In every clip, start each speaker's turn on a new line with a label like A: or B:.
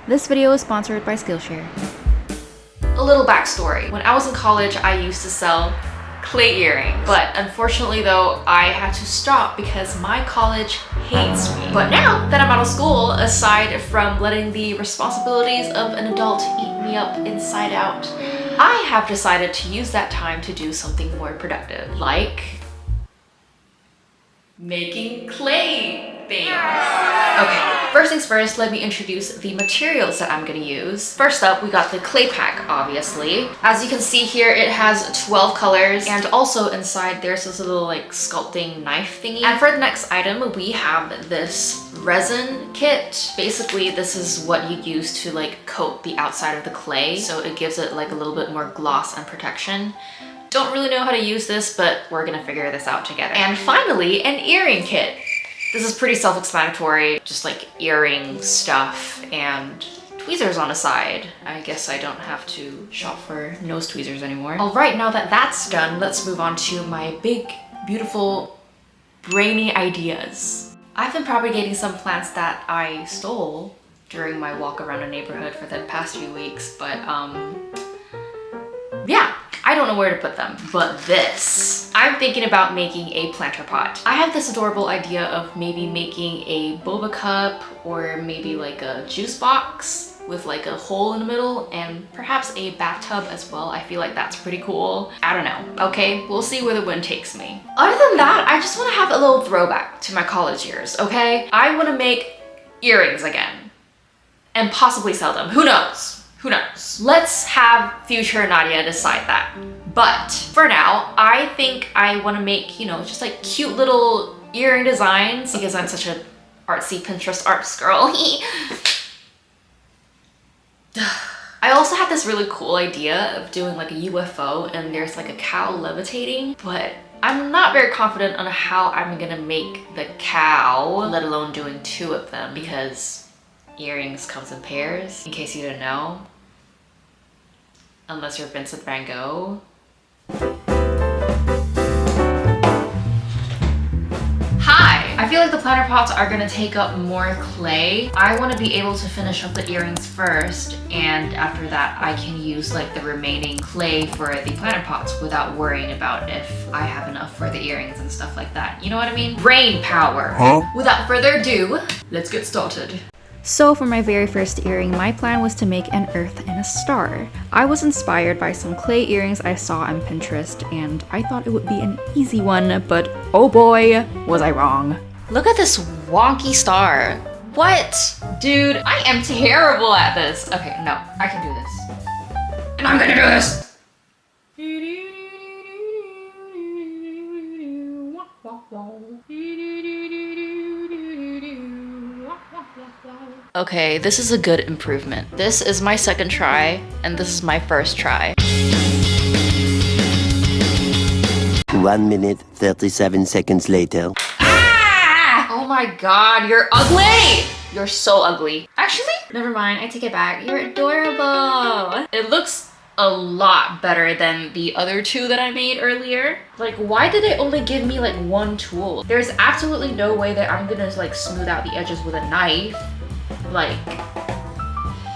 A: This video is sponsored by Skillshare.
B: A little backstory. When I was in college, I used to sell clay earrings. But unfortunately though, I had to stop because my college hates me. But now that I'm out of school, aside from letting the responsibilities of an adult eat me up inside out, I have decided to use that time to do something more productive, like making clay things. Okay, first things first, let me introduce the materials that I'm gonna use. First up, we got the clay pack, obviously. As you can see here, it has 12 colors, and also inside there's this little like sculpting knife thingy. And for the next item, we have this resin kit. Basically, this is what you use to like coat the outside of the clay, so it gives it like a little bit more gloss and protection. Don't really know how to use this, but we're gonna figure this out together. And finally, an earring kit. This is pretty self-explanatory, just like earring stuff and tweezers on the side. I guess I don't have to shop for nose tweezers anymore. All right, now that that's done, let's move on to my big, beautiful, brainy ideas. I've been propagating some plants that I stole during my walk around the neighborhood for the past few weeks, but yeah. I don't know where to put them, but this. I'm thinking about making a planter pot. I have this adorable idea of maybe making a boba cup or maybe like a juice box with like a hole in the middle and perhaps a bathtub as well. I feel like that's pretty cool. I don't know, okay? We'll see where the wind takes me. Other than that, I just wanna have a little throwback to my college years, okay? I wanna make earrings again and possibly sell them, who knows? Who knows? Let's have future Nadia decide that. But for now, I think I want to make, you know, just like cute little earring designs because I'm such a artsy Pinterest arts girl. I also had this really cool idea of doing like a UFO and there's like a cow levitating, but I'm not very confident on how I'm gonna make the cow, let alone doing two of them, because earrings comes in pairs, in case you didn't know. Unless you're Vincent van Gogh. Hi! I feel like the planter pots are gonna take up more clay. I wanna be able to finish up the earrings first, and after that I can use like the remaining clay for the planter pots without worrying about if I have enough for the earrings and stuff like that. You know what I mean? Brain power! Huh? Without further ado, let's get started.
A: So for my very first earring, my plan was to make an earth and a star. I was inspired by some clay earrings I saw on Pinterest, and I thought it would be an easy one, but oh boy, was I wrong.
B: Look at this wonky star. What? Dude, I am terrible at this. Okay, no, I can do this. And I'm gonna do this! Okay, this is a good improvement. This is my second try, and this is my first try.
C: 1 minute, 37 seconds later.
B: Ah! Oh my god, you're ugly! You're so ugly. Actually, never mind, I take it back. You're adorable. It looks a lot better than the other two that I made earlier. Like, why did they only give me like one tool? There's absolutely no way that I'm gonna like smooth out the edges with a knife. Like,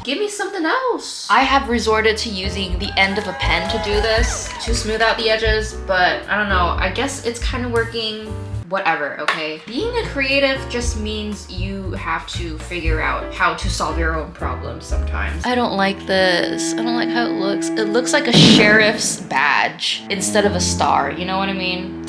B: give me something else. I have resorted to using the end of a pen to do this, to smooth out the edges, but I don't know, I guess it's kind of working. Whatever, okay? Being a creative just means you have to figure out how to solve your own problems sometimes. I don't like this. I don't like how it looks. It looks like a sheriff's badge instead of a star, you know what I mean?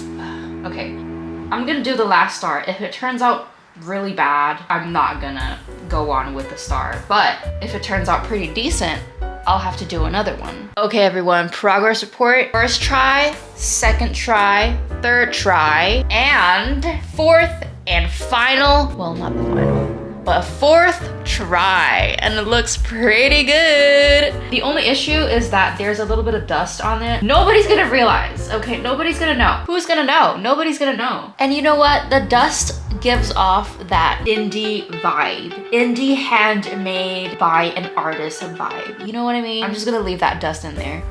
B: Okay, I'm gonna do the last star. If it turns out really bad, I'm not gonna go on with the star. But if it turns out pretty decent, I'll have to do another one. Okay everyone, progress report. First try, second try, third try, and fourth and final, well not the final, but a fourth try, and it looks pretty good. The only issue is that there's a little bit of dust on it. Nobody's gonna realize, okay? Nobody's gonna know. Who's gonna know? Nobody's gonna know. And you know what? The dust gives off that indie vibe. Indie handmade by an artist vibe. You know what I mean? I'm just gonna leave that dust in there.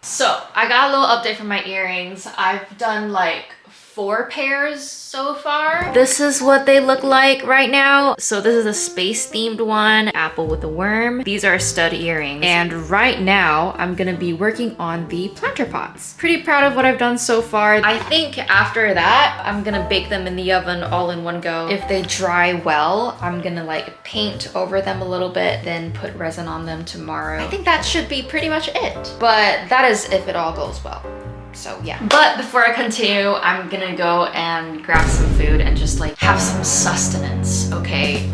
B: So I got got a little update from my earrings. I've done like 4 pairs so far. This is what they look like right now. So this is a space themed one, apple with a worm. These are stud earrings. And right now I'm gonna be working on the planter pots. Pretty proud of what I've done so far. I think after that, I'm gonna bake them in the oven all in one go. If they dry well, I'm gonna like paint over them a little bit, then put resin on them tomorrow. I think that should be pretty much it. But that is if it all goes well. So yeah. But before I continue, I'm gonna go and grab some food and just like have some sustenance, okay?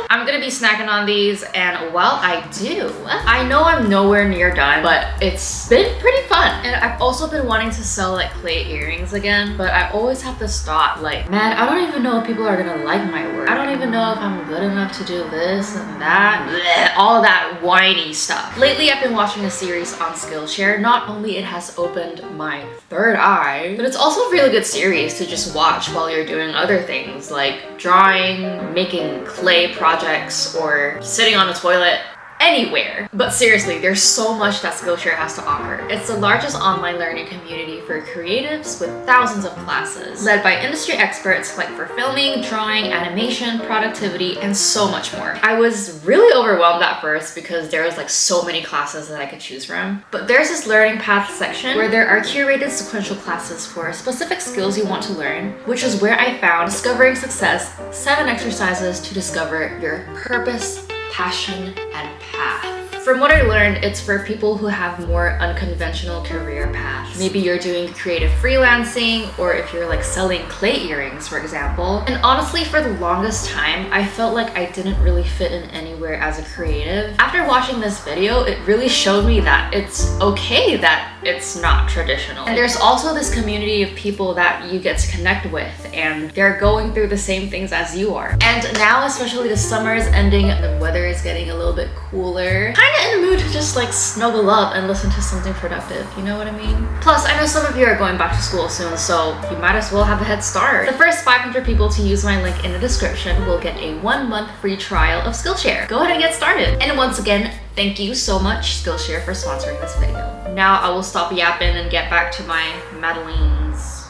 B: I'm gonna be snacking on these, and while I do, I know I'm nowhere near done, but it's been pretty fun. And I've also been wanting to sell like clay earrings again, but I always have this thought like, man, I don't even know if people are gonna like my work. I don't even know if I'm good enough to do this and that, bleh, all that whiny stuff. Lately, I've been watching a series on Skillshare. Not only it has opened my third eye, but it's also a really good series to just watch while you're doing other things like drawing, making clay projects, or sitting on a toilet. Anywhere. But seriously, there's so much that Skillshare has to offer. It's the largest online learning community for creatives with thousands of classes, led by industry experts like for filming, drawing, animation, productivity, and so much more. I was really overwhelmed at first because there was like so many classes that I could choose from. But there's this learning path section where there are curated sequential classes for specific skills you want to learn, which is where I found Discovering Success, 7 exercises to discover your purpose, passion, and path. From what I learned, it's for people who have more unconventional career paths. Maybe you're doing creative freelancing, or if you're like selling clay earrings, for example. And honestly, for the longest time, I felt like I didn't really fit in anywhere as a creative. After watching this video, it really showed me that it's okay that it's not traditional. And there's also this community of people that you get to connect with, and they're going through the same things as you are. And now, especially the summer is ending, the weather is getting a little bit cooler. Kinda in the mood to just like snuggle up and listen to something productive, you know what I mean? Plus, I know some of you are going back to school soon, so you might as well have a head start. The first 500 people to use my link in the description will get a 1-month free trial of Skillshare. Go ahead and get started. And once again, thank you so much, Skillshare, for sponsoring this video. Now I will stop yapping and get back to my Madelines.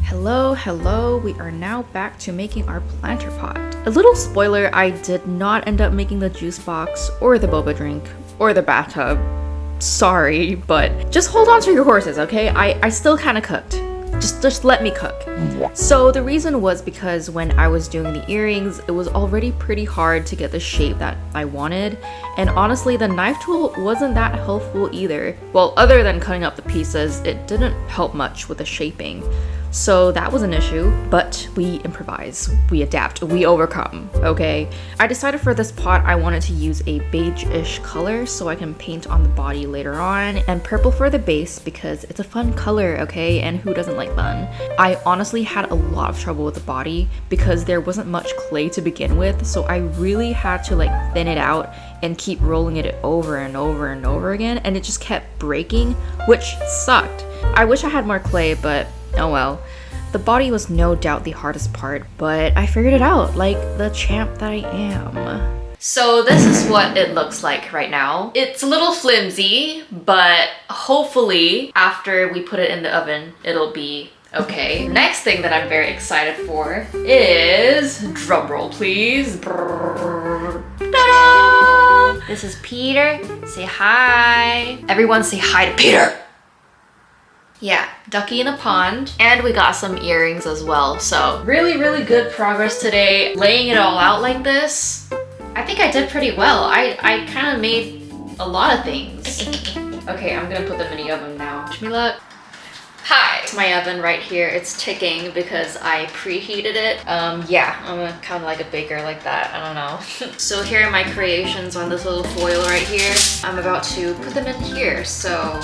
A: Hello, we are now back to making our planter pot. A little spoiler, I did not end up making the juice box, or the boba drink, or the bathtub. Sorry, but just hold on to your horses, okay? I still kinda cooked. Just let me cook. So the reason was because when I was doing the earrings, it was already pretty hard to get the shape that I wanted. And honestly, the knife tool wasn't that helpful either. Well, other than cutting up the pieces, it didn't help much with the shaping. So that was an issue, but we improvise, we adapt, we overcome, okay? I decided for this pot I wanted to use a beige-ish color so I can paint on the body later on, and purple for the base because it's a fun color, okay? And who doesn't like fun? I honestly had a lot of trouble with the body because there wasn't much clay to begin with, so I really had to like thin it out and keep rolling it over and over and over again, and it just kept breaking, which sucked. I wish I had more clay, but oh well. The body was no doubt the hardest part, but I figured it out, like the champ that I am.
B: So this is what it looks like right now. It's a little flimsy, but hopefully after we put it in the oven, it'll be okay. Next thing that I'm very excited for is, drumroll please. Ta-da! This is Peter. Say hi. Everyone say hi to Peter. Yeah, ducky in a pond. And we got some earrings as well. So really good progress today. Laying it all out like this, I think I did pretty well. I kind of made a lot of things. Okay, I'm gonna put them in the oven now. Wish me luck. Hi, it's my oven right here. It's ticking because I preheated it. Yeah, I'm kind of like a baker like that. I don't know. So here are my creations on this little foil right here. I'm about to put them in here, so.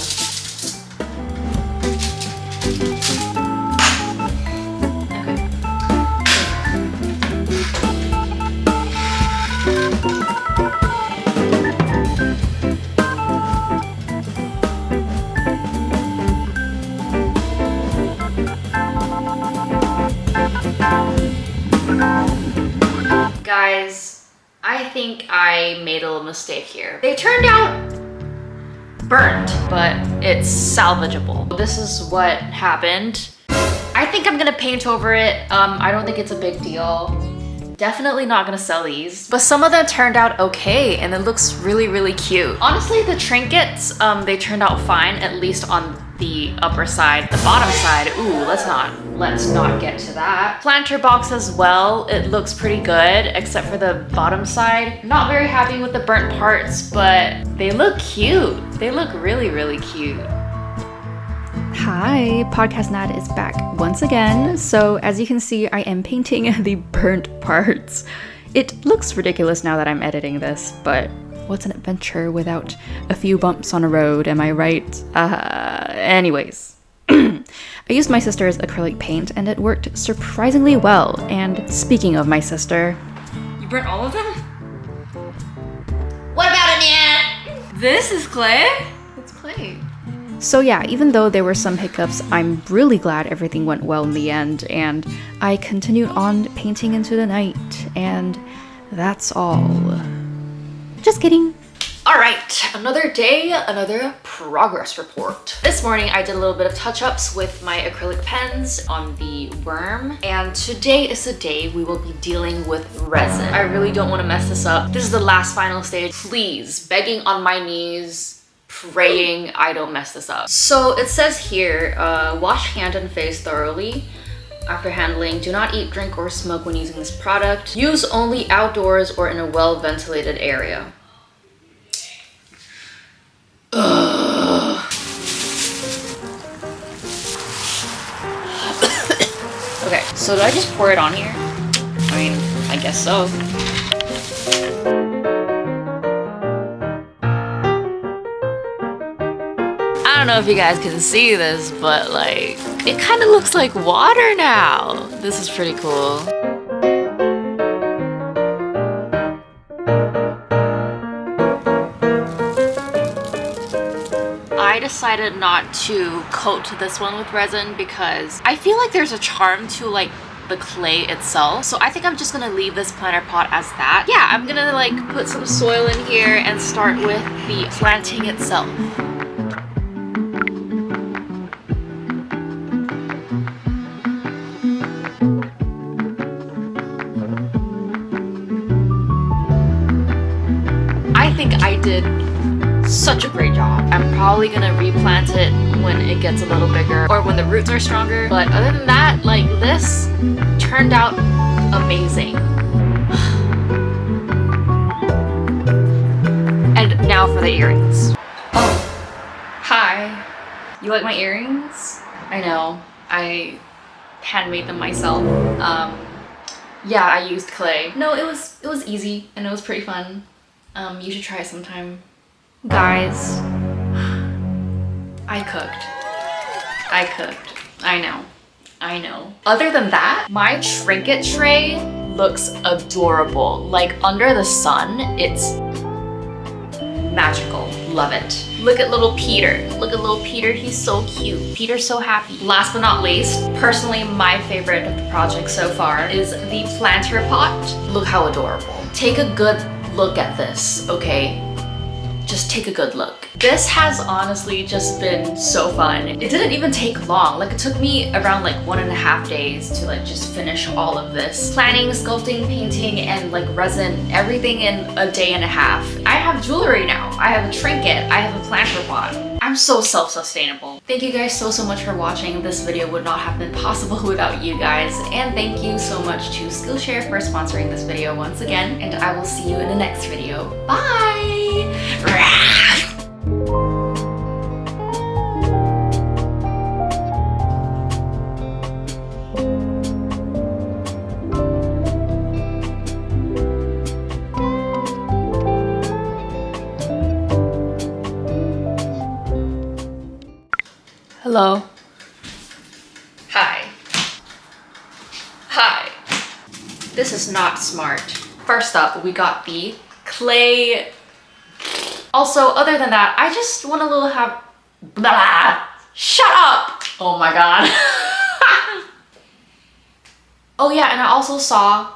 B: Guys, I I think I made a little mistake here. They turned out burnt, but it's salvageable. This is what happened. I think I'm gonna paint over it. I don't think it's a big deal. Definitely not gonna sell these, but some of them turned out okay and it looks really, really cute. Honestly, the trinkets, they turned out fine, at least on the upper side. The bottom side, ooh, let's not get to that. Planter box as well, it looks pretty good, except for the bottom side. Not very happy with the burnt parts, but they look cute. They look really, really cute.
A: Hi, Podcast Nat is back once again. So as you can see, I am painting the burnt parts. It looks ridiculous now that I'm editing this, but what's an adventure without a few bumps on a road, am I right? Anyways. I used my sister's acrylic paint and it worked surprisingly well. And speaking of my sister...
B: You burnt all of them? What about it, Nat? This is clay? It's clay.
A: So yeah, even though there were some hiccups, I'm really glad everything went well in the end, and I continued on painting into the night, and that's all. Just kidding.
B: All right, another day, another progress report. This morning I did a little bit of touch-ups with my acrylic pens on the worm, and today is the day we will be dealing with resin. I really don't want to mess this up. This is the last final stage. Please, begging on my knees, praying I don't mess this up. So it says here, wash hand and face thoroughly. After handling, do not eat, drink, or smoke when using this product. Use only outdoors or in a well-ventilated area. Okay, so do I just pour it on here? I mean, I guess so. I don't know if you guys can see this, but like, it kind of looks like water now. This is pretty cool. I decided not to coat this one with resin because I feel like there's a charm to like the clay itself. So I think I'm just gonna leave this planter pot as that. Yeah, I'm gonna like put some soil in here and start with the planting itself. I think I did such a great job. I'm probably gonna replant it when it gets a little bigger or when the roots are stronger. But other than that, like this turned out amazing. And now for the earrings. Oh, hi. You like my earrings? I know, I handmade them myself. Yeah, I used clay. No, it was easy and it was pretty fun. You should try it sometime. Guys, I cooked. I know. Other than that, my trinket tray looks adorable. Like under the sun, it's magical. Love it. Look at little Peter. He's so cute. Peter's so happy. Last but not least, personally my favorite of the project so far is the planter pot. Look how adorable. Take a good look at this, okay? Just take a good look. This has honestly just been so fun. It didn't even take long. Like it took me around like 1.5 days to like just finish all of this. Planning, sculpting, painting, and like resin, everything in a day and a half. I have jewelry now. I have a trinket. I have a planter pot. I'm so self-sustainable. Thank you guys so much for watching. This video would not have been possible without you guys. And thank you so much to Skillshare for sponsoring this video once again. And I will see you in the next video. Bye! Hello. Hi. This is not smart. First up, we got the clay. Also, other than that, I just want a little blah. Shut up! Oh my god. Oh yeah, and I also saw